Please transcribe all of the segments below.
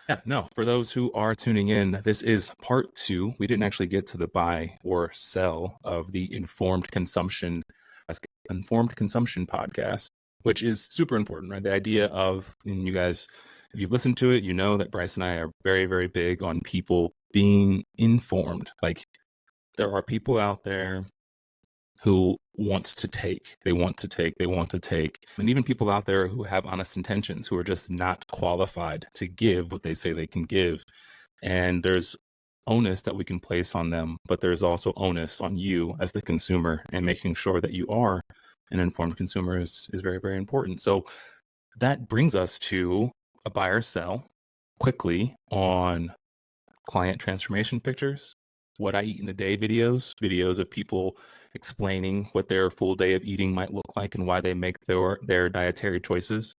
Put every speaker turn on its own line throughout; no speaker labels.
Yeah, no, for those who are tuning in, this is part two. We didn't actually get to the buy or sell of the informed consumption podcast, which is super important, right? The idea of, and you guys, if you've listened to it, you know that Bryce and I are very, very big on people being informed. Like there are people out there who wants to take, they want to take, they want to take. And even people out there who have honest intentions, who are just not qualified to give what they say they can give. And there's onus that we can place on them, but there's also onus on you as the consumer, and making sure that you are an informed consumer is very, very important. So that brings us to a buy or sell quickly on client transformation pictures, what I eat in a day videos of people explaining what their full day of eating might look like and why they make their dietary choices.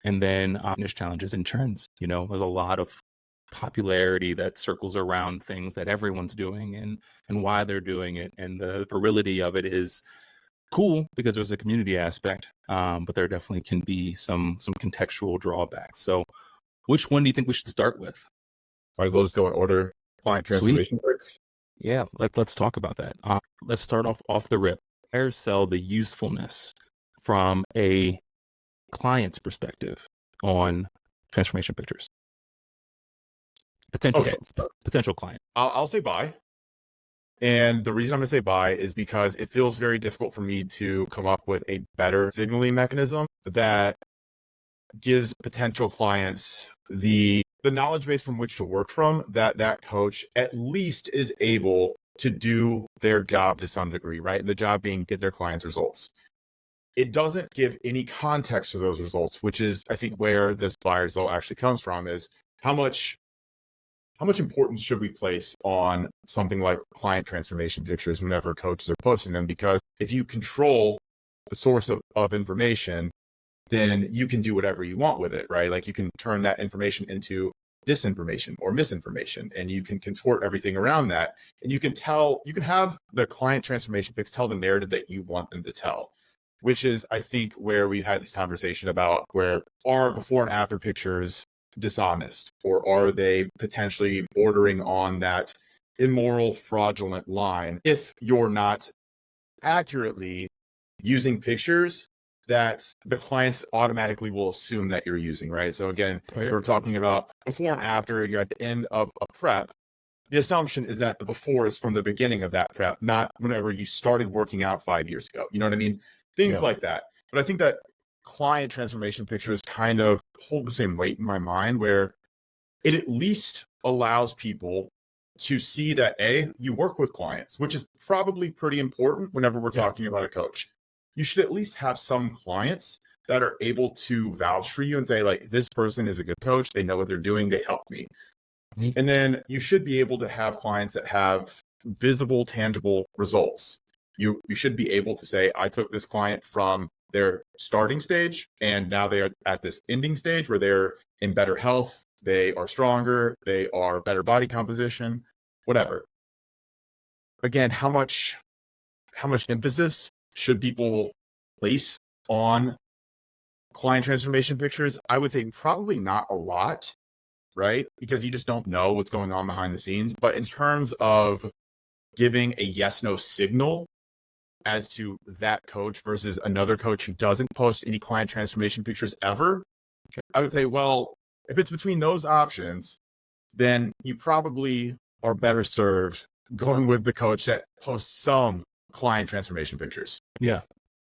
And then fitness challenges and trends. You know, there's a lot of popularity that circles around things that everyone's doing and why they're doing it. And the virility of it is cool because there's a community aspect, but there definitely can be some contextual drawbacks. So which one do you think we should start with?
All right, let's go in order. Client
Sweet.
transformation Pics.
Yeah, let's talk about that. Let's start off the rip. Buy sell the usefulness from a client's perspective on transformation pictures. Potential
Okay, so
potential client.
I'll say buy. And the reason I'm going to say buy is because it feels very difficult for me to come up with a better signaling mechanism that gives potential clients the knowledge base from which to work from, that coach at least is able to do their job to some degree, right? And the job being get their clients results. It doesn't give any context to those results, which is, I think, where this buy or sell actually comes from, is how much importance should we place on something like client transformation pictures whenever coaches are posting them? Because if you control the source of information, then you can do whatever you want with it, right? Like you can turn that information into disinformation or misinformation, and you can contort everything around that. And you can have the client transformation pics tell the narrative that you want them to tell, which is, I think, where we've had this conversation about where are before and after pictures dishonest, or are they potentially bordering on that immoral, fraudulent line if you're not accurately using pictures that the clients automatically will assume that you're using, right? So again, we're talking about before and after. You're at the end of a prep. The assumption is that the before is from the beginning of that prep, not whenever you started working out 5 years ago. You know what I mean? Things like that. But I think that client transformation pictures kind of hold the same weight in my mind, where it at least allows people to see that you work with clients, which is probably pretty important whenever we're talking about a coach. You should at least have some clients that are able to vouch for you and say, like, this person is a good coach. They know what they're doing. They help me. Mm-hmm. And then you should be able to have clients that have visible, tangible results. You should be able to say, I took this client from their starting stage, and now they are at this ending stage where they're in better health. They are stronger. They are better body composition, whatever. Again, how much emphasis should people place on client transformation pictures? I would say probably not a lot, right? Because you just don't know what's going on behind the scenes. But in terms of giving a yes/no signal as to that coach versus another coach who doesn't post any client transformation pictures ever, I would say, well, if it's between those options, then you probably are better served going with the coach that posts some client transformation pictures.
Yeah.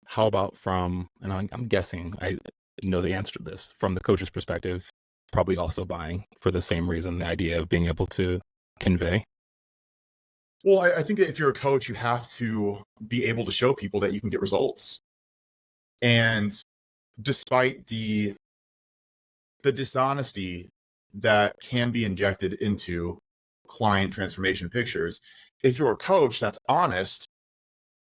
How about from, and I'm guessing I know the answer to this, from the coach's perspective, probably also buying for the same reason, the idea of being able to convey.
Well, I think that if you're a coach, you have to be able to show people that you can get results. And despite the dishonesty that can be injected into client transformation pictures, if you're a coach that's honest,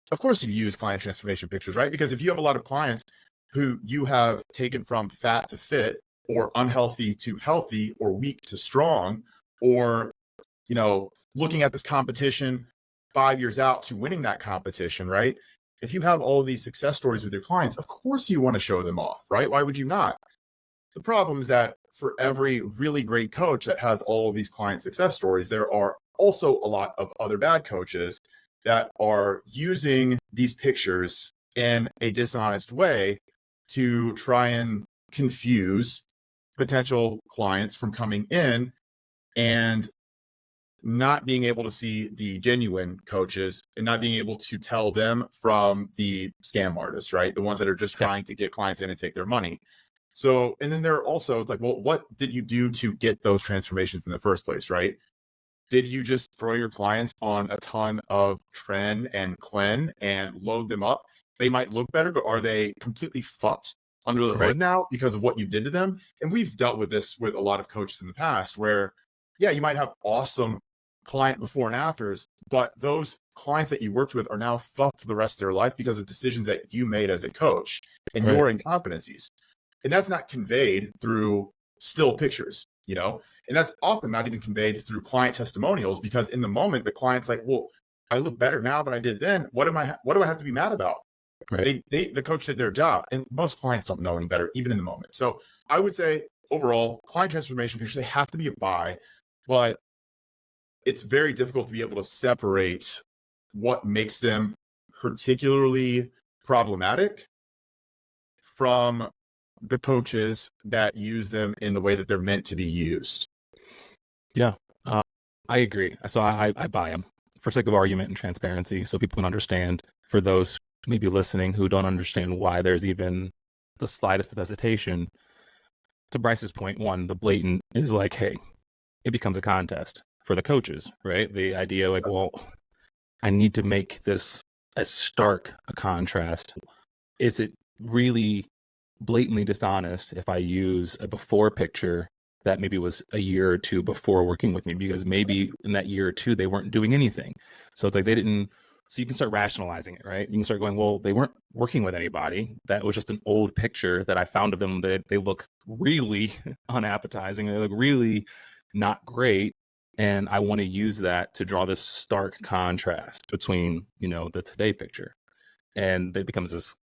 of course you use client transformation pictures, right? Because if you have a lot of clients who you have taken from fat to fit, or unhealthy to healthy, or weak to strong, or looking at this competition 5 years out to winning that competition, right? If you have all of these success stories with your clients, of course you want to show them off, right? Why would you not? The problem is that for every really great coach that has all of these client success stories, there are also a lot of other bad coaches that are using these pictures in a dishonest way to try and confuse potential clients from coming in and not being able to see the genuine coaches and not being able to tell them from the scam artists, right? The ones that are just trying to get clients in and take their money. So, and then there are also, it's like, well, what did you do to get those transformations in the first place, right? Did you just throw your clients on a ton of Tren and Clen and load them up? They might look better, but are they completely fucked under the hood now because of what you did to them? And we've dealt with this with a lot of coaches in the past where, yeah, you might have awesome client before and afters, but those clients that you worked with are now fucked for the rest of their life because of decisions that you made as a coach and your incompetencies. And that's not conveyed through still pictures, you know? And that's often not even conveyed through client testimonials because in the moment, the client's like, well, I look better now than I did then. What do I have to be mad about?
Right.
The coach did their job. And most clients don't know any better, even in the moment. So I would say overall, client transformation pictures, they have to be a buy, but it's very difficult to be able to separate what makes them particularly problematic from the coaches that use them in the way that they're meant to be used.
Yeah, I agree. So I buy them for sake of argument and transparency, so people can understand. For those maybe listening who don't understand why there's even the slightest of hesitation, to Bryce's point, one, the blatant is like, hey, it becomes a contest for the coaches, right? The idea like, well, I need to make this as stark a contrast. Is it really blatantly dishonest if I use a before picture that maybe was a year or two before working with me, because maybe in that year or two they weren't doing anything? So it's like they didn't. So you can start rationalizing it, right? You can start going, well, they weren't working with anybody. That was just an old picture that I found of them that they look really unappetizing. They look really not great. And I want to use that to draw this stark contrast between, the today picture. And it becomes this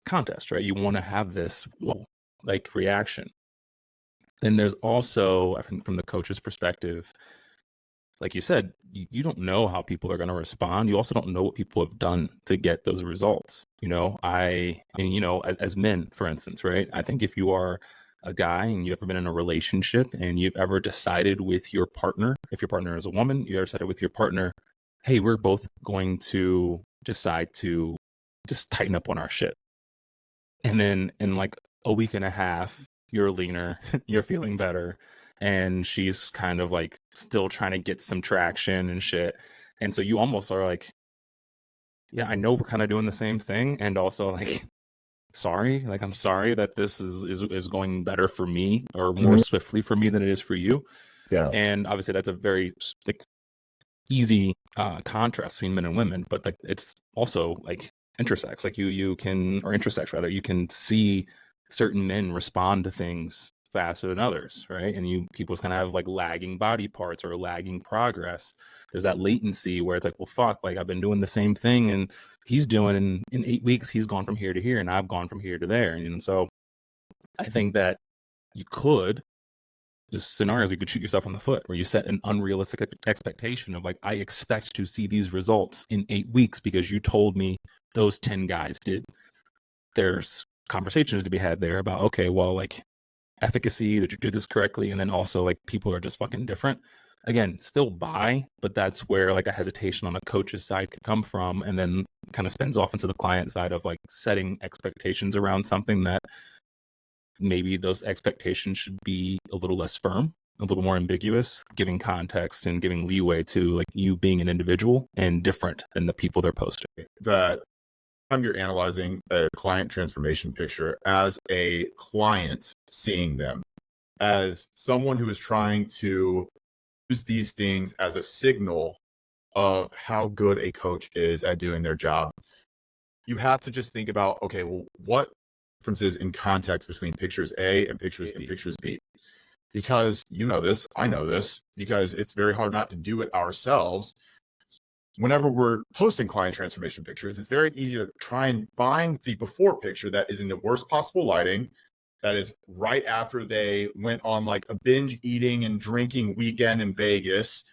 contest, right? You want to have this whoa, like reaction. Then there's also, I think, from the coach's perspective, like you said, you don't know how people are going to respond. You also don't know what people have done to get those results. As men, for instance, right? I think if you are a guy and you've ever been in a relationship and you've ever decided with your partner, if your partner is a woman, you ever decided with your partner, hey, we're both going to decide to just tighten up on our shit. And then in like a week and a half, you're leaner, you're feeling better, and she's kind of like still trying to get some traction and shit. And so you almost are like, yeah, I know we're kind of doing the same thing. And also like, sorry, like I'm sorry that this is going better for me or more swiftly for me than it is for you.
Yeah.
And obviously that's a very like easy contrast between men and women, but like it's also like intersex. Like you can, or intersex rather, you can see certain men respond to things faster than others, right? And people kind of have like lagging body parts or lagging progress. There's that latency where it's like, well, fuck, like I've been doing the same thing and he's doing in 8 weeks, he's gone from here to here and I've gone from here to there. And so I think that there's scenarios you could shoot yourself in the foot where you set an unrealistic expectation of like, I expect to see these results in 8 weeks because you told me those 10 guys did. There's conversations to be had there about, okay, well, like efficacy, did you do this correctly? And then also like people are just fucking different. Again, still buy, but that's where like a hesitation on a coach's side could come from, and then kind of spins off into the client side of like setting expectations around something that maybe those expectations should be a little less firm, a little more ambiguous, giving context and giving leeway to like you being an individual and different than the people they're posting.
That time you're analyzing a client transformation picture as a client, seeing them as someone who is trying to use these things as a signal of how good a coach is at doing their job, you have to just think about, okay, well, what differences in context between pictures A and pictures B? Because you know this, I know this, because it's very hard not to do it ourselves. Whenever we're posting client transformation pictures, it's very easy to try and find the before picture that is in the worst possible lighting that is right after they went on like a binge eating and drinking weekend in Vegas,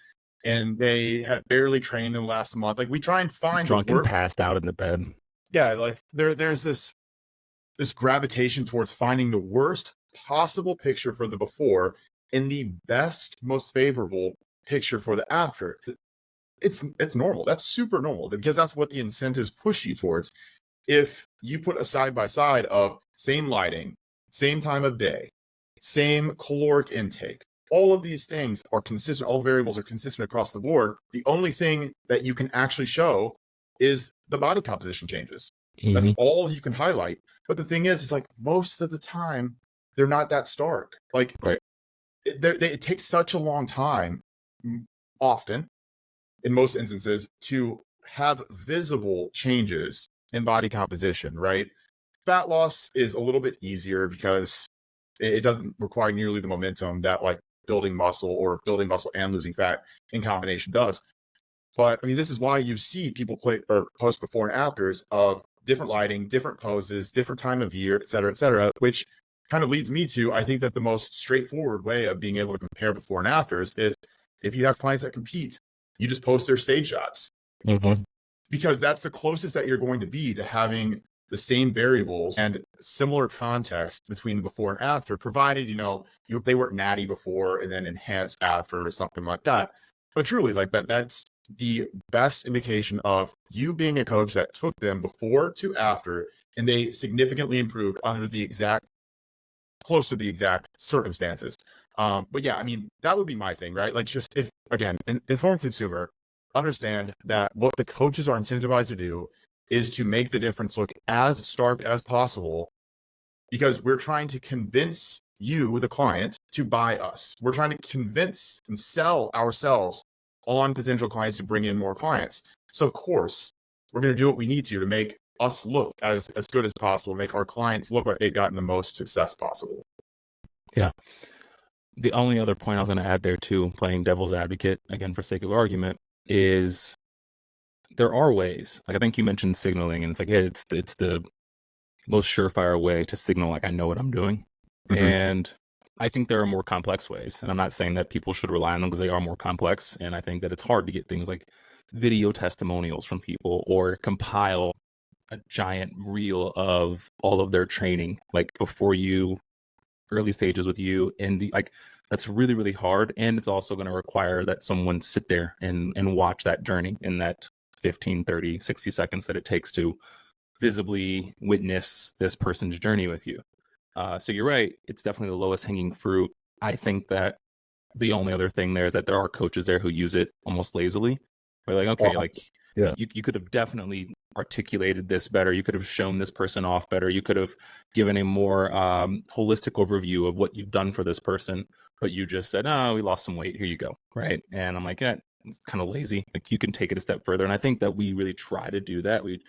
and they had barely trained in the last month. Like we try and find the
Drunk and
worst.
passed out in the bed.
Yeah, like there's this gravitation towards finding the worst possible picture for the before and the best, most favorable picture for the after. It's normal. That's super normal because that's what the incentives push you towards. If you put a side by side of same lighting, same time of day, same caloric intake, all of these things are consistent, all variables are consistent across the board. The only thing that you can actually show is the body composition changes. That's all you can highlight. But the thing is like most of the time, they're not that stark. Like
Right.
it takes such a long time, often, in most instances, to have visible changes in body composition, right? Fat loss is a little bit easier because it doesn't require nearly the momentum that like building muscle and losing fat in combination does. But I mean, this is why you see people post before and afters of different lighting, different poses, different time of year, et cetera, which kind of leads me to, I think that the most straightforward way of being able to compare before and afters is if you have clients that compete, you just post their stage shots. Because that's the closest that you're going to be to having the same variables and similar context between the before and after, provided, they weren't natty before and then enhanced after or something like that. But truly, like that's the best indication of you being a coach that took them before to after, and they significantly improved under close to the exact circumstances. But yeah, I mean, that would be my thing, right? Like just if, again, an informed consumer, understand that what the coaches are incentivized to do is to make the difference look as stark as possible, because we're trying to convince you, the client, to buy us. We're trying to convince and sell ourselves on potential clients to bring in more clients. So of course, we're going to do what we need to make us look as good as possible, make our clients look like they've gotten the most success possible.
Yeah. The only other point I was going to add there too, playing devil's advocate, again, for sake of argument, is there are ways. Like I think you mentioned signaling, and it's like, yeah, it's the most surefire way to signal like I know what I'm doing. And I think there are more complex ways. And I'm not saying that people should rely on them because they are more complex. And I think that it's hard to get things like video testimonials from people or compile a giant reel of all of their training, like before you, early stages with you. And like, that's really, really hard. And it's also going to require that someone sit there and watch that journey in that 15, 30, 60 seconds that it takes to visibly witness this person's journey with you. So you're right. It's definitely the lowest hanging fruit. I think that the only other thing there is that there are coaches there who use it almost lazily. They're like, okay, like
yeah,
you could have definitely articulated this better. You could have shown this person off better. You could have given a more holistic overview of what you've done for this person. But you just said, oh, we lost some weight. Here you go. Right. And I'm like, yeah, it's kind of lazy. Like you can take it a step further. And I think that we really try to do that. We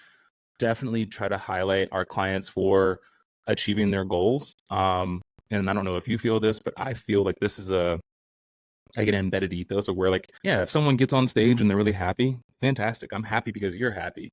definitely try to highlight our clients for achieving their goals. And I don't know if you feel this, but I feel like this is like an embedded ethos of where like, yeah, if someone gets on stage and they're really happy, fantastic. I'm happy because you're happy.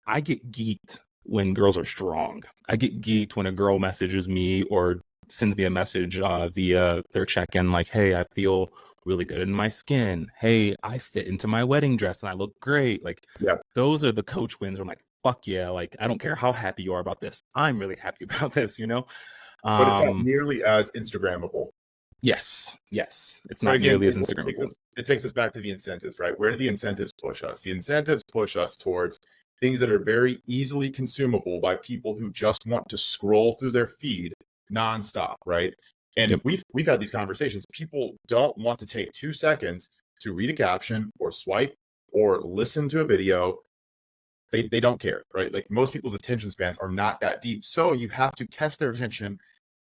I get geeked when girls are strong. I get geeked when a girl messages me or sends me a message via their check-in like, hey, I feel really good in my skin. Hey, I fit into my wedding dress and I look great. Like,
yeah,
those are the coach wins where I'm like, fuck yeah. Like, I don't care how happy you are about this. I'm really happy about this,
but it's not nearly as Instagrammable.
Yes. It's
But
not
again,
nearly as Instagrammable.
it takes us back to the incentives, right? Where do the incentives push us? The incentives push us towards things that are very easily consumable by people who just want to scroll through their feed nonstop, right? And
Yep.
we've had these conversations. People don't want to take 2 seconds to read a caption or swipe or listen to a video. They don't care, right? Like most people's attention spans are not that deep. So you have to catch their attention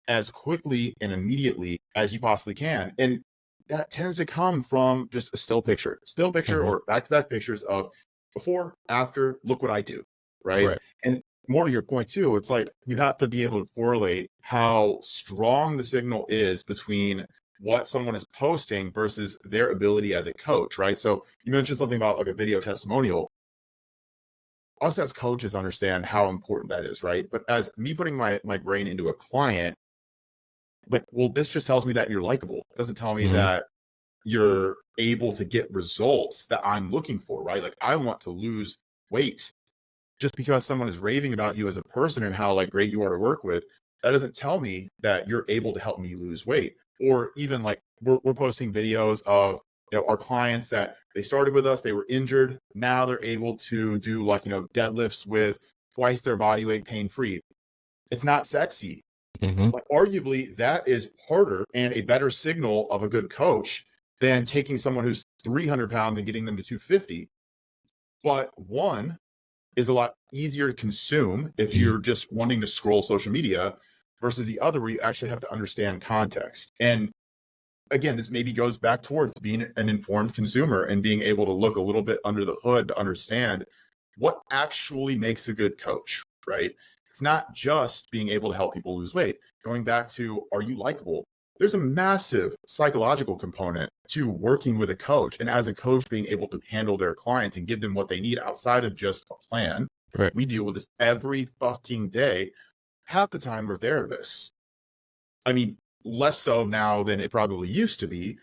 as quickly and immediately as you possibly can. And that tends to come from just a still picture or back-to-back pictures of before, after, look what I do, right? And more to your point too, it's like you have to be able to correlate how strong the signal is between what someone is posting versus their ability as a coach, right? So you mentioned something about like a video testimonial. Us as coaches understand how important that is, right? But as me putting my brain into a client, But well, this just tells me that you're likable. It doesn't tell me
Mhm.
that you're able to get results that I'm looking for, right? Like I want to lose weight. Just because someone is raving about you as a person and how like great you are to work with, that doesn't tell me that you're able to help me lose weight. Or even like we're posting videos of our clients that they started with us, they were injured, now they're able to do like deadlifts with twice their body weight pain free. It's not sexy,
Mhm.
but arguably that is harder and a better signal of a good coach than taking someone who's 300 pounds and getting them to 250. But one is a lot easier to consume if you're just wanting to scroll social media versus the other where you actually have to understand context. And again, this maybe goes back towards being an informed consumer and being able to look a little bit under the hood to understand what actually makes a good coach, right? It's not just being able to help people lose weight. Going back to, are you likable? There's a massive psychological component to working with a coach. And as a coach, being able to handle their clients and give them what they need outside of just a plan.
Right.
We deal with this every fucking day. Half the time we're therapists. I mean, less so now than it probably used to be,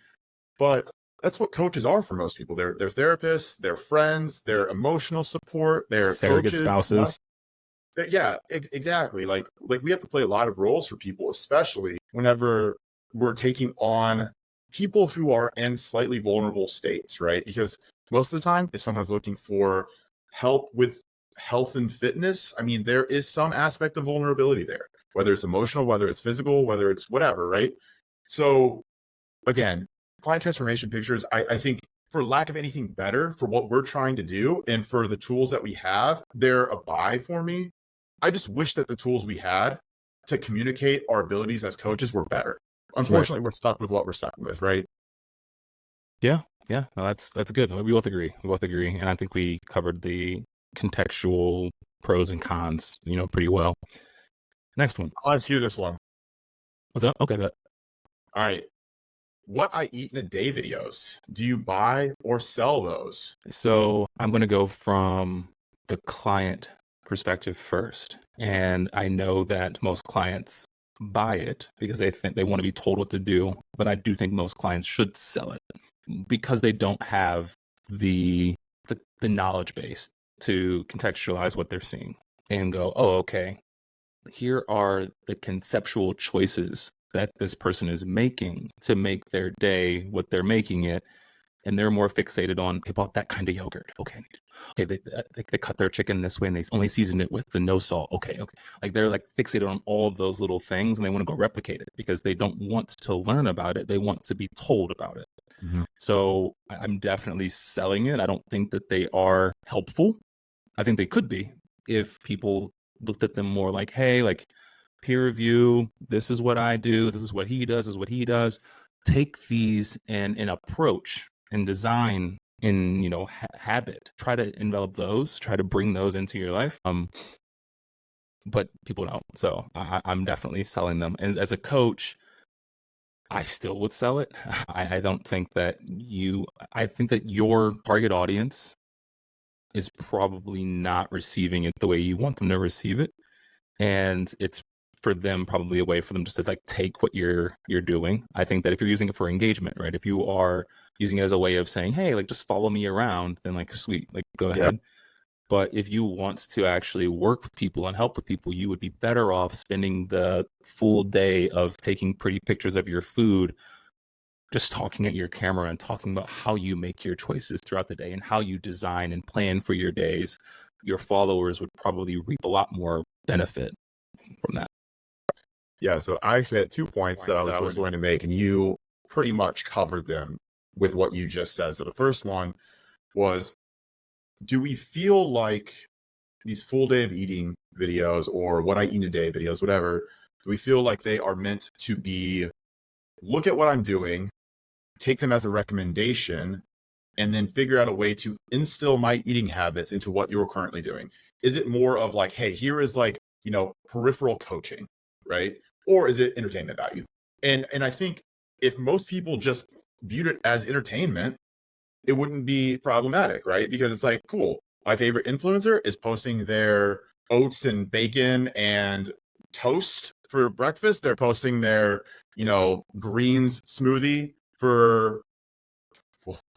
but that's what coaches are for most people. They're therapists, they're friends, they're emotional support, they're
Surrogate
coaches.
spouses.
Yeah, exactly. Like we have to play a lot of roles for people, especially whenever we're taking on people who are in slightly vulnerable states, right? Because most of the time, if someone's looking for help with health and fitness, I mean, there is some aspect of vulnerability there, whether it's emotional, whether it's physical, whether it's whatever, right? So again, client transformation pictures, I think for lack of anything better for what we're trying to do and for the tools that we have, they're a buy for me. I just wish that the tools we had to communicate our abilities as coaches were better.
Right.
Unfortunately, we're stuck with what we're stuck with, right?
Yeah. Yeah. No, that's good. We both agree. We both agree. And I think we covered the contextual pros and cons, pretty well. Next one.
I'll ask you this one.
What's up? Okay, but
All right. What I eat in a day videos. Do you buy or sell those?
so I'm going to go from the client perspective first. And I know that most clients buy it because they think they want to be told what to do. But I do think most clients should sell it because they don't have the knowledge base to contextualize what they're seeing and go, oh, okay, here are the conceptual choices that this person is making to make their day what they're making it. And they're more fixated on, they bought that kind of yogurt. Okay. Okay. They cut their chicken this way and they only season it with the no salt. Okay. Okay. Like they're like fixated on all of those little things and they want to go replicate it because they don't want to learn about it. They want to be told about it.
Mhm.
So I'm definitely selling it. I don't think that they are helpful. I think they could be if people looked at them more like, hey, like peer review, this is what I do, this is what he does, this is what he does. Take these and approach and design in, habit. Try to envelop those, try to bring those into your life. But people don't. So I'm definitely selling them. And as a coach, I still would sell it. I don't think that I think that your target audience is probably not receiving it the way you want them to receive it. And it's for them probably a way for them just to like take what you're doing. I think that if you're using it for engagement, right? If you are using it as a way of saying, hey, like just follow me around, then like sweet, like go
Yeah.
ahead. But if you want to actually work with people and help with people, you would be better off spending the full day of taking pretty pictures of your food, just talking at your camera and talking about how you make your choices throughout the day and how you design and plan for your days. Your followers would probably reap a lot more benefit from that.
Yeah, so I actually had 2 points that I was going to make, and you pretty much covered them with what you just said. So the first one was, do we feel like these full day of eating videos or what I eat in a day videos, whatever, do we feel like they are meant to be, look at what I'm doing, take them as a recommendation, and then figure out a way to instill my eating habits into what you're currently doing? Is it more of like, hey, here is like, peripheral coaching, right? Or is it entertainment value? And I think if most people just viewed it as entertainment, it wouldn't be problematic, right? Because it's like, cool, my favorite influencer is posting their oats and bacon and toast for breakfast. They're posting their, greens smoothie for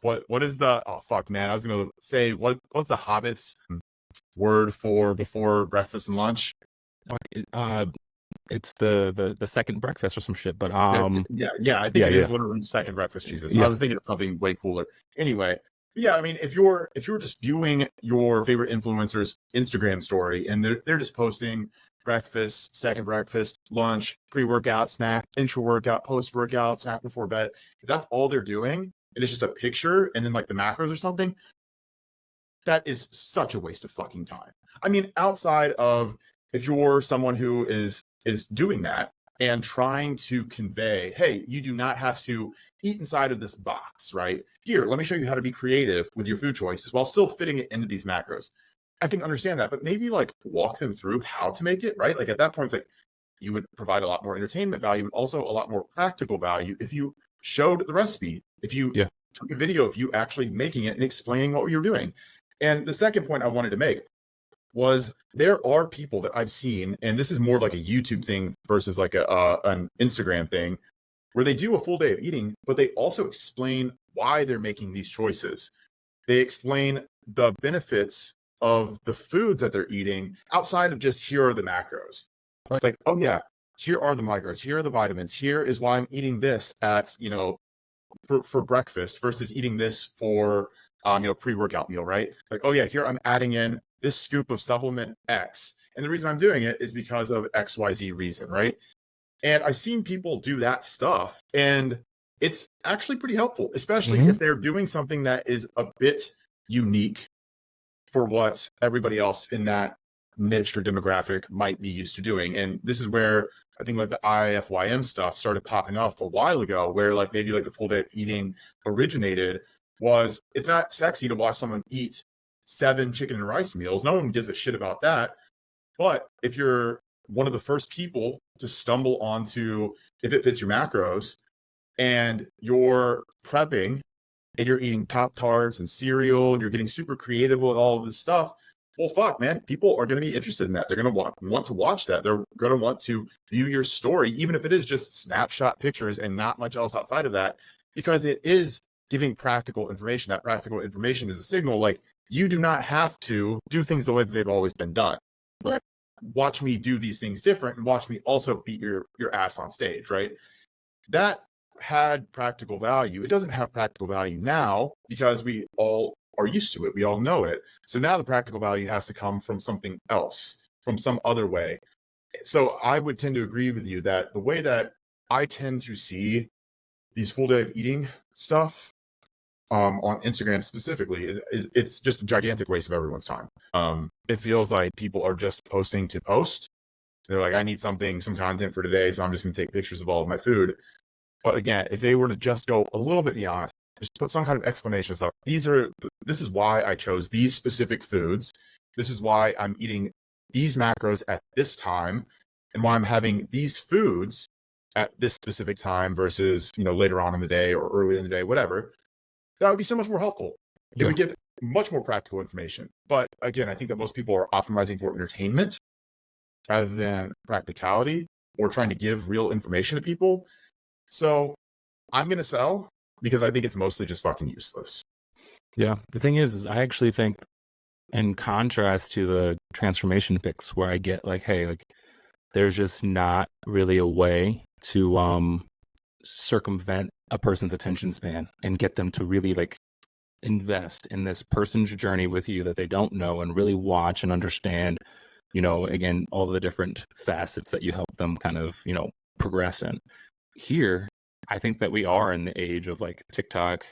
what is the, oh fuck man, I was gonna say what's the Hobbit's word for before breakfast and lunch?
It's the second breakfast or some shit. But
I think it is literally second breakfast. Jesus, I
Yeah.
was thinking of something way cooler. Anyway, yeah, I mean, if you're just viewing your favorite influencer's Instagram story and they're just posting breakfast, second breakfast, lunch, pre-workout, snack, intra-workout, post-workout, snack before bed, if that's all they're doing, and it's just a picture and then like the macros or something, that is such a waste of fucking time. I mean, outside of if you're someone who is doing that and trying to convey, hey, you do not have to eat inside of this box, right? Here, let me show you how to be creative with your food choices while still fitting it into these macros. I can understand that, but maybe like walk them through how to make it, right? Like at that point, it's like you would provide a lot more entertainment value and also a lot more practical value if you showed the recipe, if you took a video of you actually making it and explaining what you're doing. And the second point I wanted to make was there are people that I've seen, and this is more like a YouTube thing versus like an Instagram thing, where they do a full day of eating, but they also explain why they're making these choices. They explain the benefits of the foods that they're eating outside of just here are the macros. It's like, oh yeah, here are the micros, here are the vitamins, here is why I'm eating this at, for breakfast versus eating this for pre-workout meal, right? It's like, oh yeah, here I'm adding in this scoop of supplement X. And the reason I'm doing it is because of XYZ reason, right? And I've seen people do that stuff, and it's actually pretty helpful, especially if they're doing something that is a bit unique for what everybody else in that niche or demographic might be used to doing. And this is where I think like the IFYM stuff started popping off a while ago, where like maybe like the full day of eating originated was it's not sexy to watch someone eat 7 chicken and rice meals. No one gives a shit about that. But if you're one of the first people to stumble onto if it fits your macros and you're prepping and you're eating Pop-Tarts and cereal and you're getting super creative with all of this stuff, well, fuck, man, people are going to be interested in that. They're going to want to watch that. They're going to want to view your story, even if it is just snapshot pictures and not much else outside of that, because it is giving practical information. That practical information is a signal like you do not have to do things the way that they've always been done. But watch me do these things different and watch me also beat your ass on stage, right? That had practical value. It doesn't have practical value now because we all are used to it. We all know it. So now the practical value has to come from something else, from some other way. So I would tend to agree with you that the way that I tend to see these full day of eating stuff on Instagram specifically is it's just a gigantic waste of everyone's time. It feels like people are just posting to post. They're like, I need some content for today, so I'm just going to take pictures of all of my food. But again, if they were to just go a little bit beyond, just put some kind of explanation stuff. This is why I chose these specific foods. This is why I'm eating these macros at this time, and why I'm having these foods at this specific time versus later on in the day or earlier in the day, whatever. That would be so much more helpful. It would give much more practical information. But again, I think that most people are optimizing for entertainment rather than practicality or trying to give real information to people. So I'm going to sell because I think it's mostly just fucking useless.
Yeah. The thing is I actually think, in contrast to the transformation pics where I get like, hey, like there's just not really a way to circumvent a person's attention span and get them to really like invest in this person's journey with you that they don't know and really watch and understand, again, all the different facets that you help them kind of, progress in. Here, I think that we are in the age of like TikTok,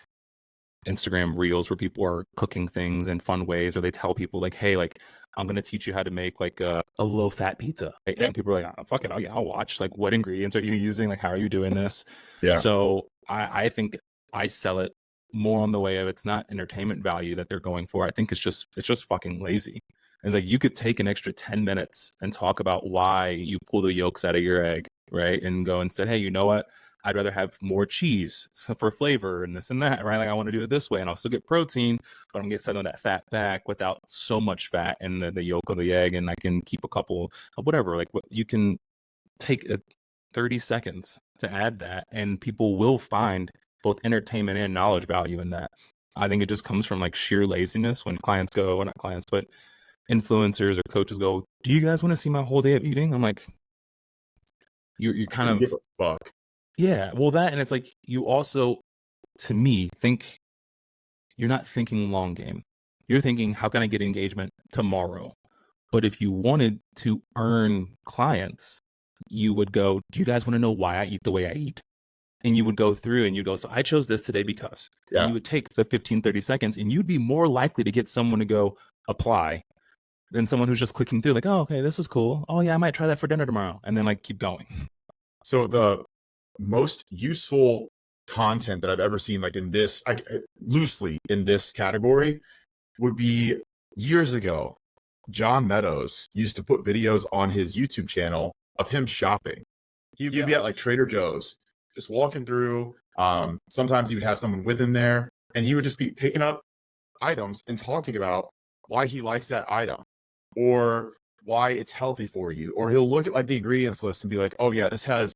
Instagram reels where people are cooking things in fun ways, or they tell people like, hey, like I'm going to teach you how to make like a low fat pizza. Right? And people are like, oh, fuck it. I'll watch. Like, what ingredients are you using? Like, how are you doing this?
Yeah.
So I think I sell it more on the way of it's not entertainment value that they're going for. I think it's just fucking lazy. It's like you could take an extra 10 minutes and talk about why you pull the yolks out of your egg, right? And go and say, hey, you know what? I'd rather have more cheese for flavor and this and that, right? Like I want to do it this way and I'll still get protein, but I'm going to get some of that fat back without so much fat in the yolk of the egg. And I can keep a couple of whatever, like what you can take 30 seconds to add that, and people will find both entertainment and knowledge value in that. I think it just comes from like sheer laziness when clients go, well, not clients, but influencers or coaches go, do you guys want to see my whole day of eating? I'm like, you're kind of,
Give a fuck.
yeah, well, that, and it's like, you also, to me, think you're not thinking long game. You're thinking, how can I get engagement tomorrow? But if you wanted to earn clients, you would go, do you guys want to know why I eat the way I eat? And you would go through and you go, so I chose this today because.
Yeah.
And you would take the 15, 30 seconds and you'd be more likely to get someone to go apply than someone who's just clicking through like, oh, okay, this is cool. Oh yeah, I might try that for dinner tomorrow. And then like keep going.
So the most useful content that I've ever seen, like in this, loosely in this category, would be years ago. John Meadows used to put videos on his YouTube channel of him shopping. He'd be at like Trader Joe's, just walking through. Sometimes he would have someone with him there, and he would just be picking up items and talking about why he likes that item or why it's healthy for you. Or he'll look at like the ingredients list and be like, oh yeah, this has,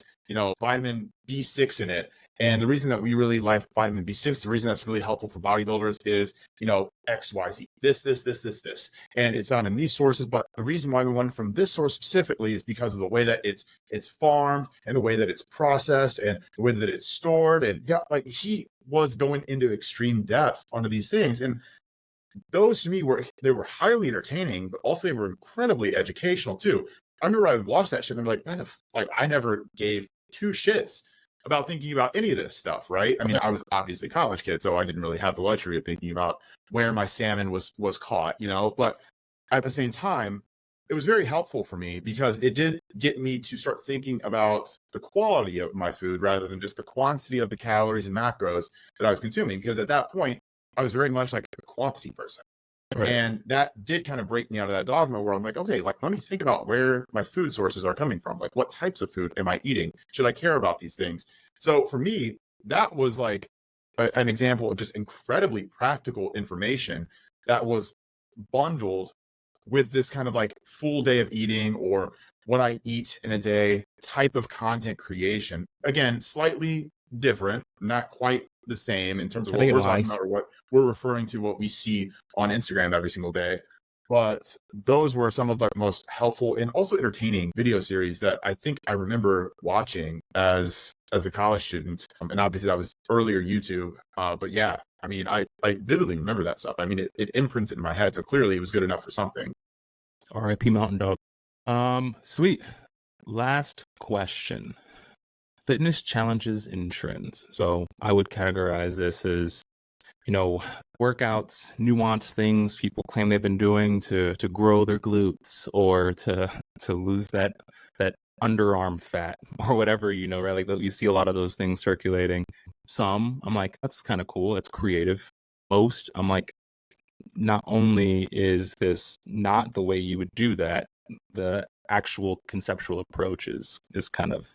vitamin B6 in it. And the reason that we really like vitamin B6, the reason that's really helpful for bodybuilders is, XYZ, this. And it's found in these sources. But the reason why we want it from this source specifically is because of the way that it's farmed and the way that it's processed and the way that it's stored. And yeah, like he was going into extreme depth onto these things. And those to me were highly entertaining, but also they were incredibly educational too. I remember I would watch that shit and I'm like, I never gave two shits about thinking about any of this stuff, right? I mean, I was obviously a college kid, so I didn't really have the luxury of thinking about where my salmon was caught, but at the same time, it was very helpful for me because it did get me to start thinking about the quality of my food rather than just the quantity of the calories and macros that I was consuming. Because at that point, I was very much like a quantity person. Right. And that did kind of break me out of that dogma where I'm like, okay, like, let me think about where my food sources are coming from. Like, what types of food am I eating? Should I care about these things? So for me, that was like an example of just incredibly practical information that was bundled with this kind of like full day of eating or what I eat in a day type of content creation. Again, slightly different, not quite the same in terms of what we're talking about or what we're referring to, what we see on Instagram every single day. But those were some of the most helpful and also entertaining video series that I think I remember watching as a college student. And obviously that was earlier YouTube. But yeah, I mean, I vividly remember that stuff. I mean, it imprints in my head. So clearly it was good enough for something.
R.I.P. Mountain Dog. Sweet. Last question. Fitness challenges and trends. So I would categorize this as, workouts, nuanced things people claim they've been doing to grow their glutes or to lose that underarm fat or whatever, right? Like you see a lot of those things circulating. Some, I'm like, that's kind of cool. That's creative. Most, I'm like, not only is this not the way you would do that, the actual conceptual approach is kind of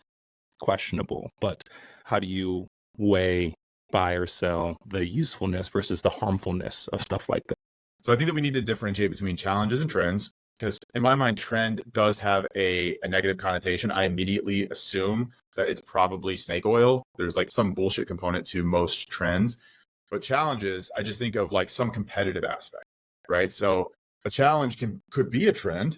questionable. But how do you weigh, buy or sell the usefulness versus the harmfulness of stuff like that?
So I think that we need to differentiate between challenges and trends, because in my mind, trend does have a negative connotation. I immediately assume that it's probably snake oil. There's like some bullshit component to most trends. But challenges, I just think of like some competitive aspect, right? So a challenge could be a trend,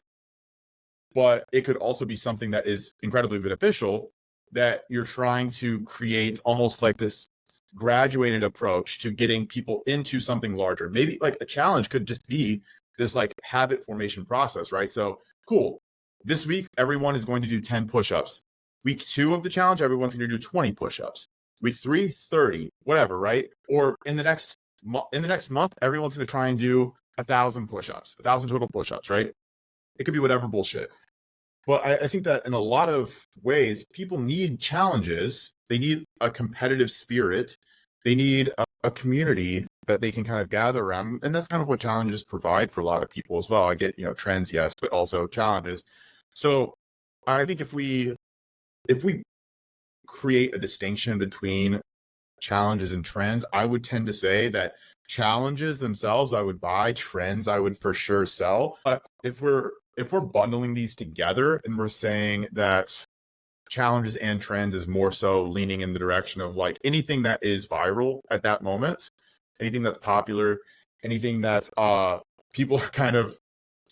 but it could also be something that is incredibly beneficial that you're trying to create almost like this graduated approach to getting people into something larger. Maybe like a challenge could just be this like habit formation process, right? So cool. This week, everyone is going to do 10 push-ups. Week 2 of the challenge, everyone's going to do 20 push-ups. Week 3, 30, whatever, right? Or in the next month, everyone's going to try and do 1,000 push-ups, 1,000 total push-ups, right? It could be whatever bullshit. But I think that in a lot of ways, people need challenges. They need a competitive spirit. They need a community that they can kind of gather around. And that's kind of what challenges provide for a lot of people as well. I get, trends, yes, but also challenges. So I think if we create a distinction between challenges and trends, I would tend to say that challenges themselves I would buy, trends I would for sure sell. But if we're bundling these together and we're saying that challenges and trends is more so leaning in the direction of like anything that is viral at that moment, anything that's popular, anything that people are kind of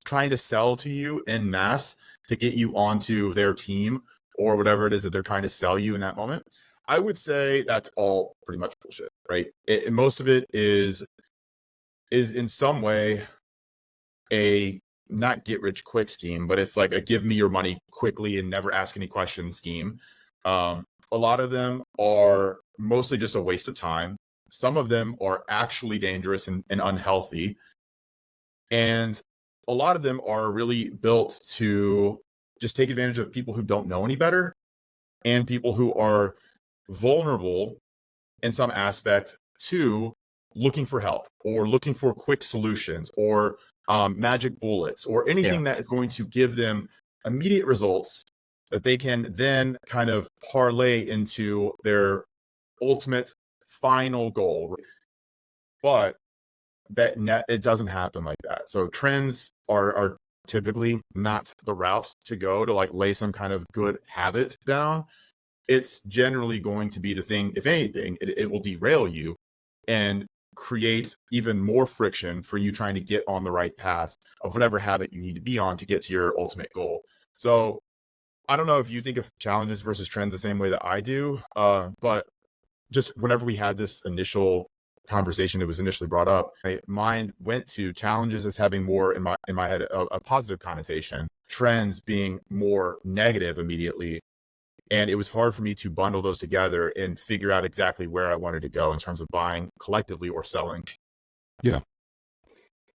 trying to sell to you en masse to get you onto their team or whatever it is that they're trying to sell you in that moment. I would say that's all pretty much bullshit, right? Most of it is in some way a not get rich quick scheme, but it's like a give me your money quickly and never ask any questions scheme. A lot of them are mostly just a waste of time. Some of them are actually dangerous and unhealthy. And a lot of them are really built to just take advantage of people who don't know any better and people who are vulnerable in some aspect to looking for help or looking for quick solutions or magic bullets or anything that is going to give them immediate results that they can then kind of parlay into their ultimate final goal. But it doesn't happen like that. So trends are typically not the route to go to like lay some kind of good habit down. It's generally going to be the thing, if anything, it will derail you and create even more friction for you trying to get on the right path of whatever habit you need to be on to get to your ultimate goal. So I don't know if you think of challenges versus trends the same way that I do, but just whenever we had this initial conversation, it was initially brought up, my mind went to challenges as having more in my head a positive connotation, trends being more negative immediately. And it was hard for me to bundle those together and figure out exactly where I wanted to go in terms of buying collectively or selling.
Yeah.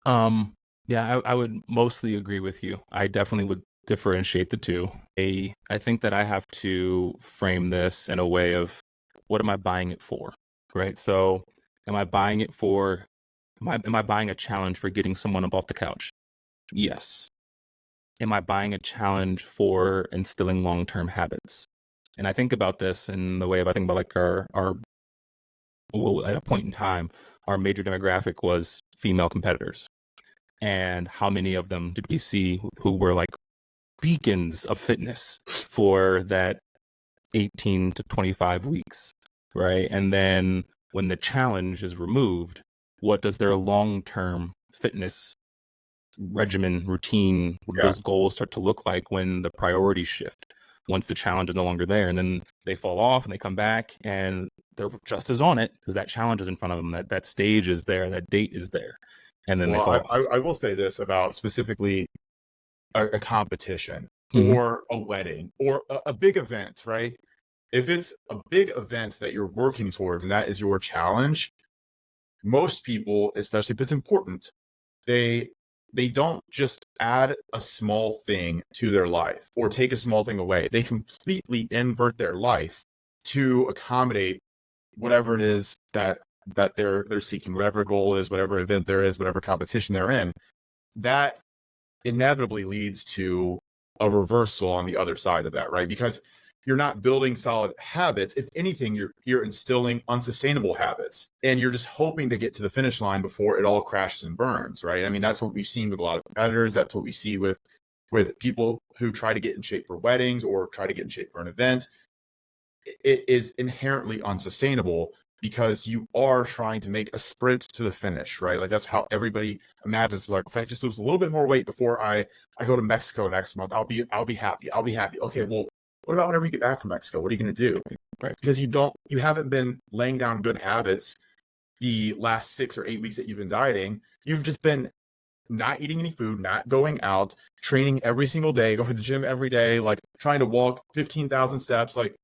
Yeah, I would mostly agree with you. I definitely would differentiate the two. I think that I have to frame this in a way of what am I buying it for, right? So am I buying it for, am I buying a challenge for getting someone up off the couch? Yes. Am I buying a challenge for instilling long-term habits? And I think about this in the way of, I think about like well, at a point in time, our major demographic was female competitors. And how many of them did we see who were like beacons of fitness for that 18 to 25 weeks, right? And then when the challenge is removed, what does their long-term fitness regimen, routine, what do those goals start to look like when the priorities shift? Once the challenge is no longer there, and then they fall off and they come back and they're just as on it because that challenge is in front of them, that stage is there, that date is there, and then they fall off.
I will say this about specifically a competition
Mhm.
or a wedding or a big event, right? If it's a big event that you're working towards and that is your challenge, most people, especially if it's important, they don't just add a small thing to their life or take a small thing away. They completely invert their life to accommodate whatever it is that they're seeking, whatever goal is, whatever event there is, whatever competition they're in. That inevitably leads to a reversal on the other side of that, right? Because you're not building solid habits. If anything, you're instilling unsustainable habits, and you're just hoping to get to the finish line before it all crashes and burns, right? I mean, that's what we've seen with a lot of competitors. That's what we see with people who try to get in shape for weddings or try to get in shape for an event. It is inherently unsustainable because you are trying to make a sprint to the finish, right? Like that's how everybody imagines. Like, if I just lose a little bit more weight before I go to Mexico next month, I'll be happy. I'll be happy. Okay, well, what about whenever you get back from Mexico? What are you going to do?
Right.
Because you haven't been laying down good habits the last 6 or 8 weeks that you've been dieting. You've just been not eating any food, not going out, training every single day, going to the gym every day, like trying to walk 15,000 steps. Like,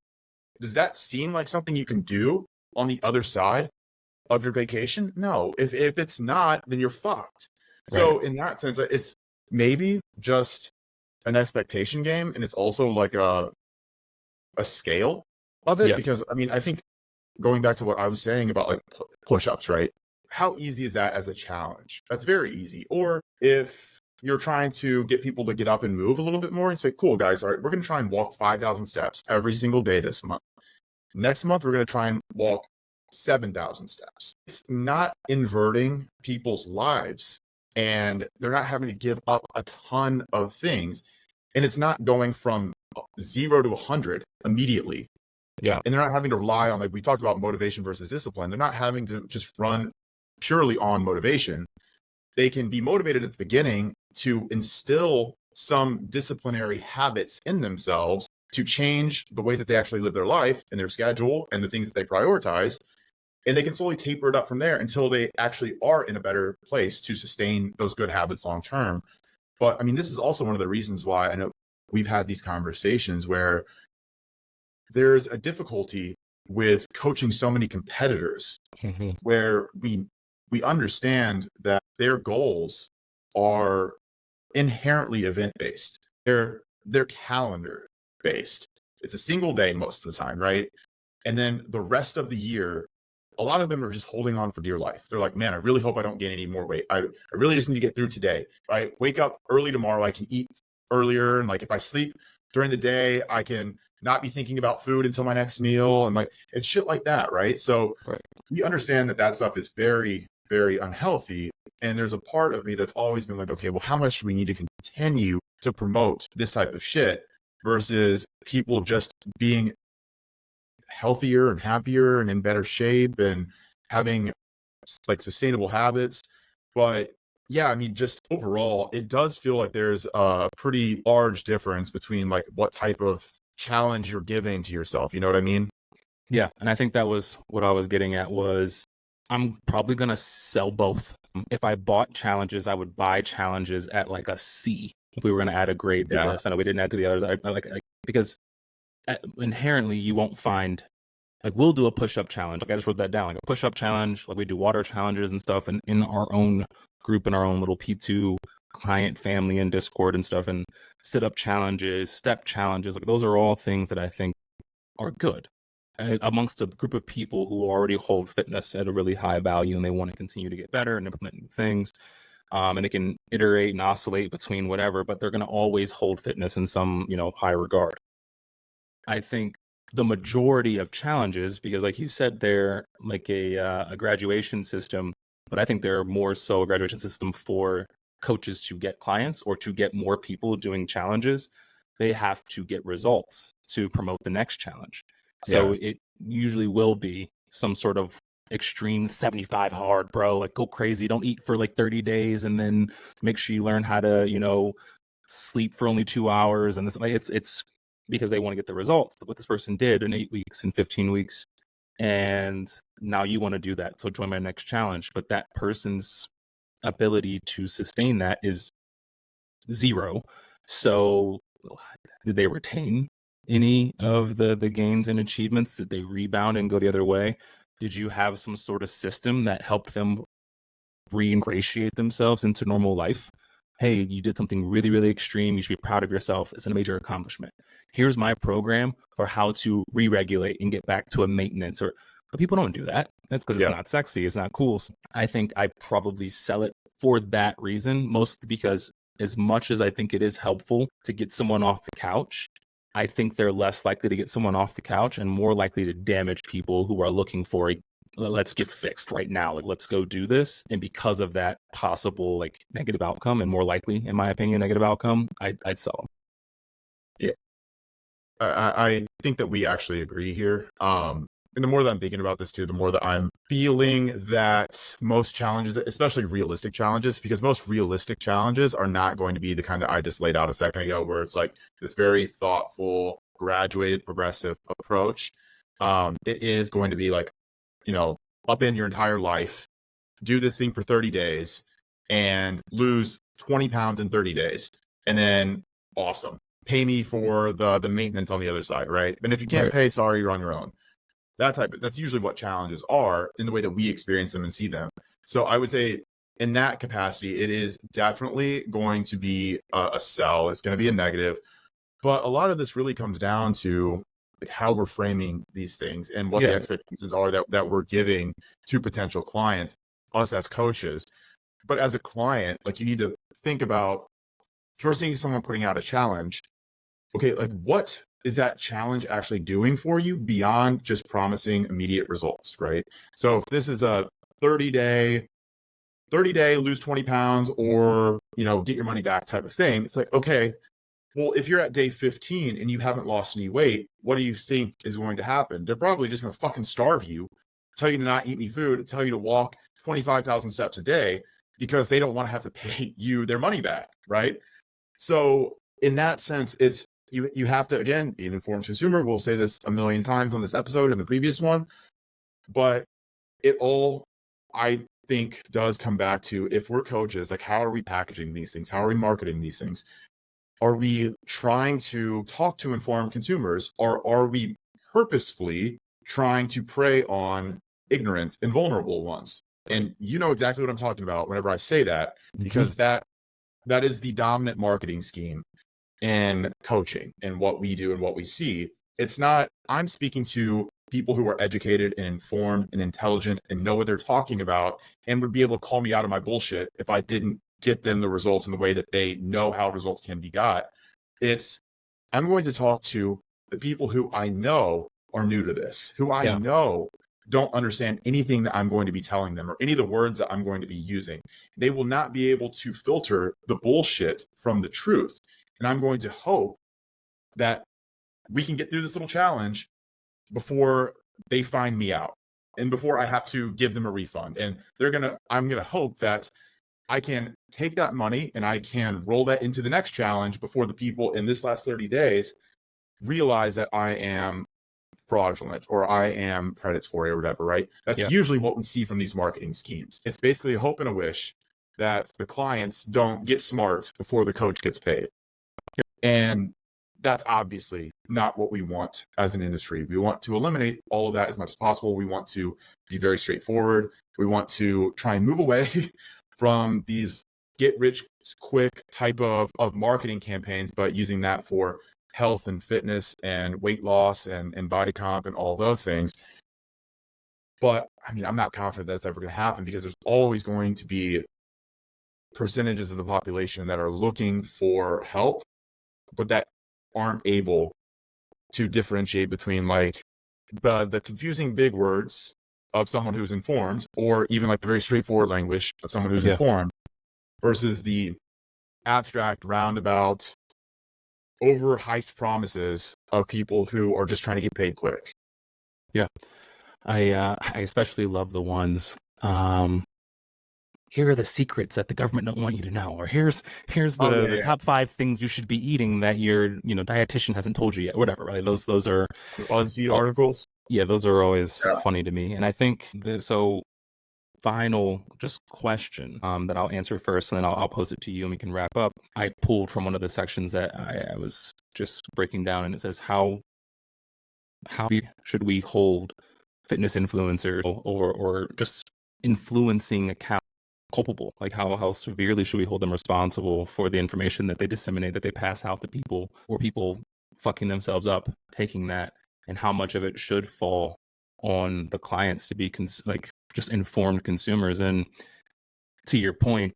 does that seem like something you can do on the other side of your vacation? No. If it's not, then you're fucked. So
Right.
in that sense, it's maybe just an expectation game, and it's also like a scale of it.
Yeah.
Because I mean, I think going back to what I was saying about like push-ups, right? How easy is that as a challenge? That's very easy. Or if you're trying to get people to get up and move a little bit more and say, cool guys, all right, we're going to try and walk 5,000 steps every single day this month. Next month, we're going to try and walk 7,000 steps. It's not inverting people's lives, and they're not having to give up a ton of things. And it's not going from 0 to 100 immediately.
Yeah.
And they're not having to rely on, like we talked about motivation versus discipline. They're not having to just run purely on motivation. They can be motivated at the beginning to instill some disciplinary habits in themselves to change the way that they actually live their life and their schedule and the things that they prioritize. And they can slowly taper it up from there until they actually are in a better place to sustain those good habits long term. But I mean, this is also one of the reasons why I know we've had these conversations where there's a difficulty with coaching so many competitors, where we understand that their goals are inherently event based. They're calendar based. It's a single day most of the time, right? And then the rest of the year, a lot of them are just holding on for dear life. They're like, man, I really hope I don't gain any more weight. I really just need to get through today. If I wake up early tomorrow, I can eat earlier. And like, if I sleep during the day, I can not be thinking about food until my next meal. And like, it's shit like that, right? So we understand that stuff is very, very unhealthy. And there's a part of me that's always been like, okay, well, how much do we need to continue to promote this type of shit versus people just being healthier and happier and in better shape and having like sustainable habits? But yeah, I mean, just overall, it does feel like there's a pretty large difference between like what type of challenge you're giving to yourself. You know what I mean?
Yeah. And I think that was what I was getting at was I'm probably going to sell both. If I bought challenges, I would buy challenges at like a C if we were going to add a grade to this. I know we didn't add to the others. I like because inherently you won't find, like, we'll do a push-up challenge. Like, I just wrote that down, like a push-up challenge. Like, we do water challenges and stuff, and in our own group, in our own little P2 client family and Discord and stuff, and sit-up challenges, step challenges. Like, those are all things that I think are good amongst a group of people who already hold fitness at a really high value, and they want to continue to get better and implement new things. And it can iterate and oscillate between whatever, but they're going to always hold fitness in some, high regard. I think the majority of challenges, because like you said, they're like a graduation system, but I think they're more so a graduation system for coaches to get clients or to get more people doing challenges. They have to get results to promote the next challenge. So it usually will be some sort of extreme 75 hard, bro, like go crazy, don't eat for like 30 days and then make sure you learn how to, sleep for only 2 hours. And it's because they want to get the results, what this person did in 8 weeks and 15 weeks. And now you want to do that. So join my next challenge. But that person's ability to sustain that is 0. So did they retain any of the gains and achievements? Did they rebound and go the other way? Did you have some sort of system that helped them re-ingratiate themselves into normal life? Hey, you did something really, really extreme. You should be proud of yourself. It's a major accomplishment. Here's my program for how to re-regulate and get back to a maintenance. But people don't do that. That's because it's not sexy. It's not cool. So I think I probably sell it for that reason, mostly because as much as I think it is helpful to get someone off the couch, I think they're less likely to get someone off the couch and more likely to damage people who are looking for let's get fixed right now. Like, let's go do this. And because of that possible like negative outcome, and more likely, in my opinion, negative outcome, I'd sell them.
Yeah. I think that we actually agree here. And the more that I'm thinking about this too, the more that I'm feeling that most challenges, especially realistic challenges, because most realistic challenges are not going to be the kind that I just laid out a second ago, where it's like this very thoughtful, graduated, progressive approach. It is going to be like, up in your entire life, do this thing for 30 days and lose 20 pounds in 30 days. And then awesome. Pay me for the maintenance on the other side, right? And if you can't pay, sorry, you're on your own. That's usually what challenges are in the way that we experience them and see them. So I would say in that capacity, it is definitely going to be a sell. It's going to be a negative. But a lot of this really comes down to like how we're framing these things and what the expectations are that we're giving to potential clients, us as coaches. But as a client, like, you need to think about, if you're seeing someone putting out a challenge, okay, like, what is that challenge actually doing for you beyond just promising immediate results, right? So if this is a 30 day lose 20 pounds or, get your money back type of thing, it's like, okay, Well, if you're at day 15 and you haven't lost any weight, what do you think is going to happen? They're probably just going to fucking starve you, tell you to not eat any food, tell you to walk 25,000 steps a day because they don't want to have to pay you their money back, right? So in that sense, it's you have to, again, be an informed consumer. We'll say this a million times on this episode and the previous one, but it all, I think, does come back to, if we're coaches, like, how are we packaging these things? How are we marketing these things? Are we trying to talk to informed consumers, or are we purposefully trying to prey on ignorant and vulnerable ones? And you know exactly what I'm talking about whenever I say that, because that is the dominant marketing scheme in coaching and what we do and what we see. It's not, I'm speaking to people who are educated and informed and intelligent and know what they're talking about and would be able to call me out of my bullshit if I didn't get them the results in the way that they know how results can be got. It's, I'm going to talk to the people who I know are new to this, who I know don't understand anything that I'm going to be telling them or any of the words that I'm going to be using. They will not be able to filter the bullshit from the truth. And I'm going to hope that we can get through this little challenge before they find me out and before I have to give them a refund. And I'm going to hope that I can take that money and I can roll that into the next challenge before the people in this last 30 days realize that I am fraudulent or I am predatory or whatever, right? That's usually what we see from these marketing schemes. It's basically a hope and a wish that the clients don't get smart before the coach gets paid. And that's obviously not what we want as an industry. We want to eliminate all of that as much as possible. We want to be very straightforward. We want to try and move away from these get rich quick type of marketing campaigns, but using that for health and fitness and weight loss and body comp and all those things. But I mean, I'm not confident that's ever going to happen because there's always going to be percentages of the population that are looking for help, but that aren't able to differentiate between like the confusing big words of someone who's informed, or even like the very straightforward language of someone who's informed, versus the abstract, roundabout, overhyped promises of people who are just trying to get paid quick.
Yeah. I especially love the ones, here are the secrets that the government don't want you to know, or here's the top 5 things you should be eating that your dietitian hasn't told you yet, whatever, right? Those are
BuzzFeed articles.
Yeah, those are always funny to me. And I think final just question that I'll answer first, and then I'll pose it to you and we can wrap up. I pulled from one of the sections that I was just breaking down, and it says how should we hold fitness influencers or just influencing accounts culpable? Like how severely should we hold them responsible for the information that they disseminate, that they pass out to people, or people fucking themselves up taking that, and how much of it should fall on the clients to be just informed consumers? And to your point,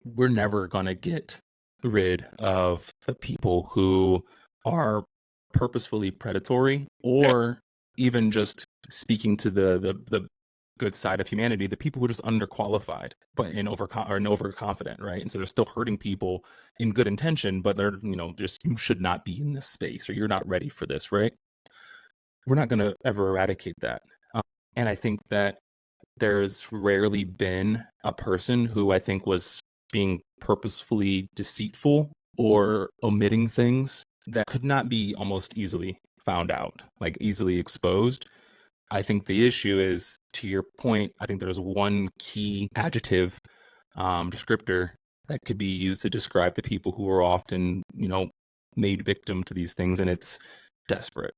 we're never going to get rid of the people who are purposefully predatory, or even just speaking to the good side of humanity, the people who are just underqualified but overconfident, right? And so they're still hurting people in good intention, but they're just, you should not be in this space, or you're not ready for this, right? We're not going to ever eradicate that. And I think that there's rarely been a person who I think was being purposefully deceitful or omitting things that could not be almost easily found out, like easily exposed. I think the issue is, to your point, I think there's one key adjective, descriptor that could be used to describe the people who are often, made victim to these things, and it's desperate,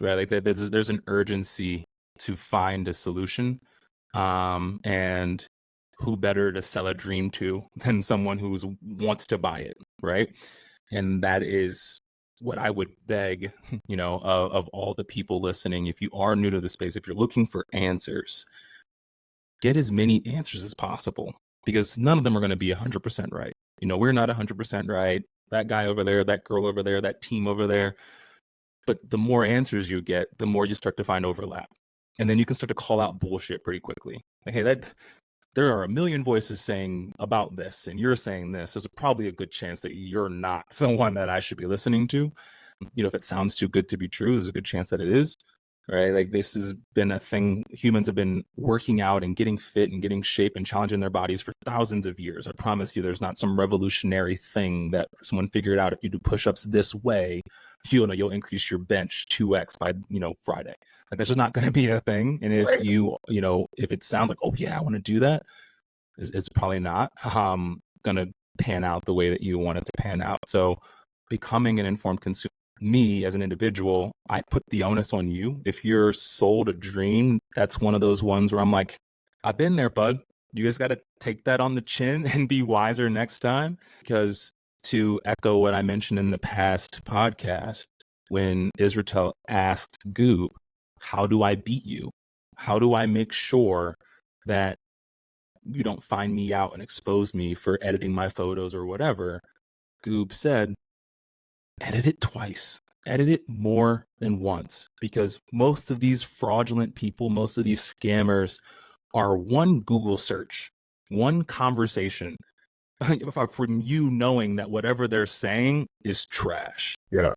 right? Like there's an urgency to find a solution, and who better to sell a dream to than someone who wants to buy it, right? And that is what I would beg, of all the people listening. If you are new to the space, if you're looking for answers, get as many answers as possible, because none of them are going to be 100% right. We're not 100% right. That guy over there, that girl over there, that team over there. But the more answers you get, the more you start to find overlap. And then you can start to call out bullshit pretty quickly. Like, hey, there are a million voices saying about this, and you're saying this. There's probably a good chance that you're not the one that I should be listening to. If it sounds too good to be true, there's a good chance that it is, right? Like, this has been a thing humans have been working out and getting fit and getting shape and challenging their bodies for thousands of years. I promise you, there's not some revolutionary thing that someone figured out. If you do push-ups this way, you'll increase your bench 2x by Friday. Like, that's just not going to be a thing. And if if it sounds like, oh yeah, I want to do that, it's probably not going to pan out the way that you want it to pan out. So becoming an informed consumer, me as an individual, I put the onus on you. If you're sold a dream, that's one of those ones where I'm like, I've been there, bud. You guys got to take that on the chin and be wiser next time. Because to echo what I mentioned in the past podcast, when Israel asked Goob, how do I beat you? How do I make sure that you don't find me out and expose me for editing my photos or whatever? Goob said, edit it twice. Edit it more than once, because most of these fraudulent people, most of these scammers are one Google search, one conversation from you knowing that whatever they're saying is trash.
Yeah.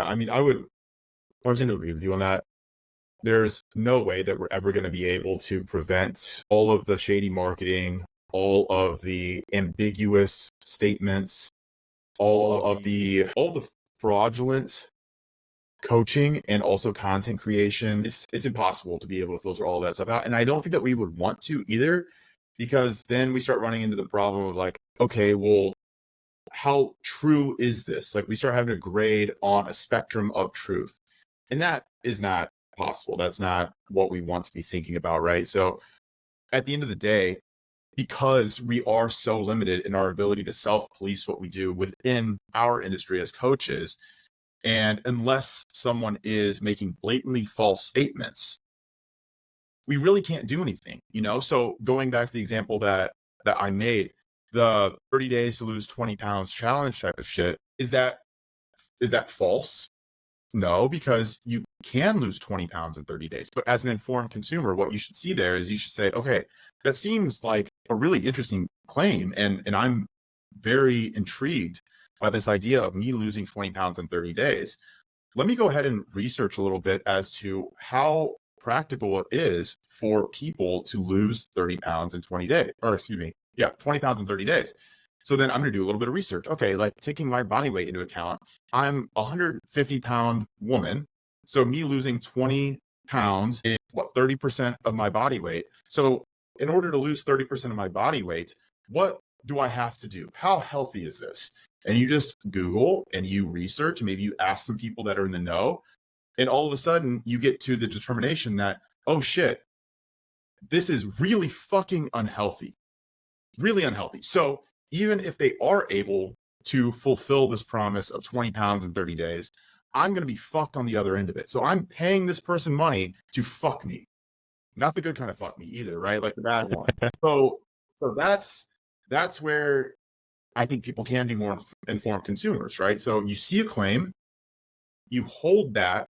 I mean, I would 100% agree with you on that. There's no way that we're ever going to be able to prevent all of the shady marketing, all of the ambiguous statements, all of the fraudulent coaching and also content creation. It's impossible to be able to filter all of that stuff out. And I don't think that we would want to either, because then we start running into the problem of like, okay, well, how true is this? Like, we start having to grade on a spectrum of truth. And that is not possible. That's not what we want to be thinking about, right? So at the end of the day, because we are so limited in our ability to self-police what we do within our industry as coaches, and unless someone is making blatantly false statements, we really can't do anything, So going back to the example that I made, the 30 days to lose 20 pounds challenge type of shit, is that false? No, because you can lose 20 pounds in 30 days. But as an informed consumer, what you should see there is you should say, okay, that seems like a really interesting claim. And I'm very intrigued by this idea of me losing 20 pounds in 30 days. Let me go ahead and research a little bit as to how practical it is for people to lose 30 pounds in 20 days, or 20 pounds in 30 days. So then I'm going to do a little bit of research. Okay, like taking my body weight into account, I'm a 150-pound woman. So me losing 20 pounds is 30% of my body weight. So in order to lose 30% of my body weight, what do I have to do? How healthy is this? And you just Google and you research, maybe you ask some people that are in the know, and all of a sudden you get to the determination that, oh shit, this is really fucking unhealthy. Really unhealthy. So even if they are able to fulfill this promise of 20 pounds in 30 days, I'm going to be fucked on the other end of it. So I'm paying this person money to fuck me. Not the good kind of fuck me either, right? Like the bad one. So that's where I think people can be more informed consumers, right? So you see a claim, you hold it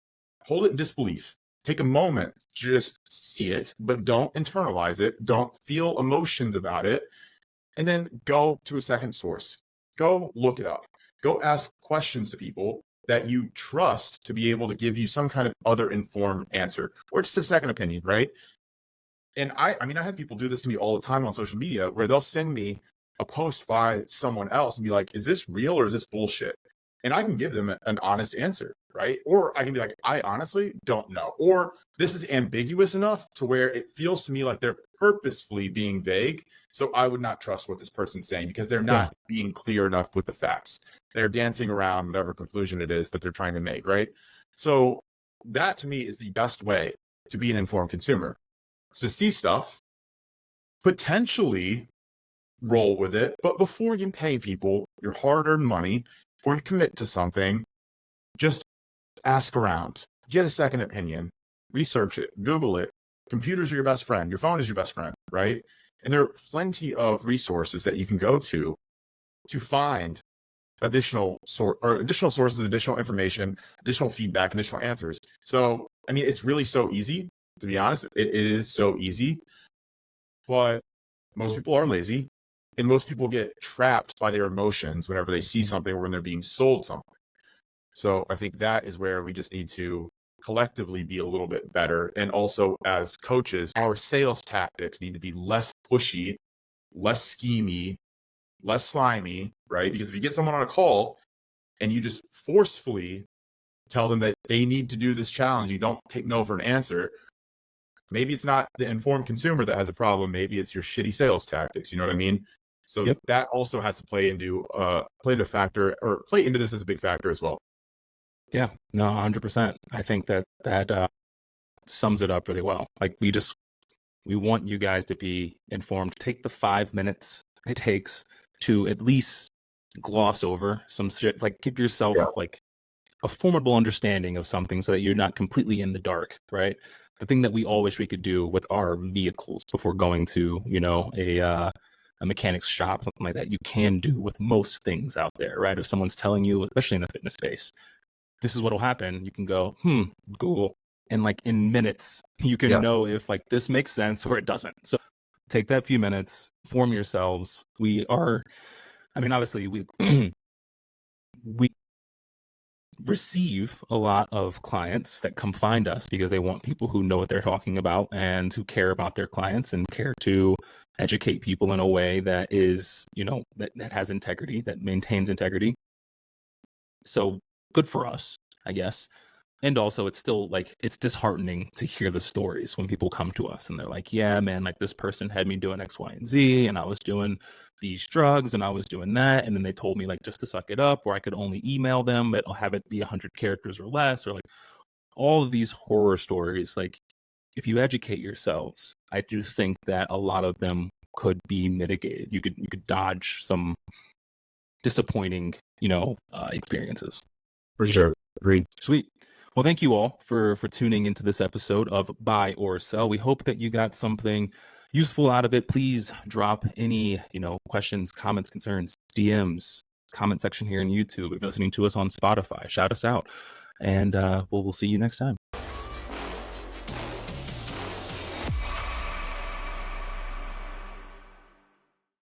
in disbelief. Take a moment to just see it, but don't internalize it. Don't feel emotions about it. And then go to a second source. Go look it up. Go ask questions to people that you trust to be able to give you some kind of other informed answer, or just a second opinion, right? And I have people do this to me all the time on social media, where they'll send me a post by someone else and be like, is this real or is this bullshit? And I can give them an honest answer, right? Or I can be like, I honestly don't know. Or this is ambiguous enough to where it feels to me like they're purposefully being vague. So I would not trust what this person's saying, because they're not being clear enough with the facts. They're dancing around whatever conclusion it is that they're trying to make, right? So that to me is the best way to be an informed consumer. To see stuff, potentially roll with it, but before you pay people your hard-earned money, before you commit to something, just ask around, get a second opinion, research it, Google it. Computers are your best friend. Your phone is your best friend, right? And there are plenty of resources that you can go to find additional sources, additional information, additional feedback, additional answers. So, I mean, it's really so easy, to be honest. It is so easy. but most people are lazy, and most people get trapped by their emotions whenever they see something or when they're being sold something. So I think that is where we just need to collectively be a little bit better. And also, as coaches, our sales tactics need to be less pushy, less schemy, less slimy, right? Because if you get someone on a call and you just forcefully tell them that they need to do this challenge, you don't take no for an answer. Maybe it's not the informed consumer that has a problem. Maybe it's your shitty sales tactics. You know what I mean? So
Yep.
that also has to play into factor, or play into this as a big factor as well.
Yeah. No, 100%. I think that sums it up really well. Like we want you guys to be informed. Take the 5 minutes it takes to at least gloss over some shit. Like give yourself
Yeah.
like a formidable understanding of something so that you're not completely in the dark, right? The thing that we all wish we could do with our vehicles before going to, a mechanic's shop, something like that, you can do with most things out there, right? If someone's telling you, especially in the fitness space, this is what'll happen, you can go, Google, and like in minutes, you can
Yes.
know if like this makes sense or it doesn't. So take that few minutes, form yourselves. Obviously we receive a lot of clients that come find us because they want people who know what they're talking about and who care about their clients and care to educate people in a way that is, that has integrity, that maintains integrity. So good for us, I guess. And also it's still like, it's disheartening to hear the stories when people come to us and they're like, yeah, man, like this person had me doing X, Y, and Z, and I was doing these drugs and I was doing that. And then they told me like just to suck it up, or I could only email them, but I'll have it be 100 characters or less, or like all of these horror stories. Like if you educate yourselves, I do think that a lot of them could be mitigated. You could dodge some disappointing, experiences.
For sure. Agreed.
Sweet. Well, thank you all for tuning into this episode of Buy or Sell. We hope that you got something useful out of it. Please drop any, questions, comments, concerns, DMs, comment section here in YouTube. If you're listening to us on Spotify, shout us out. And we'll see you next time.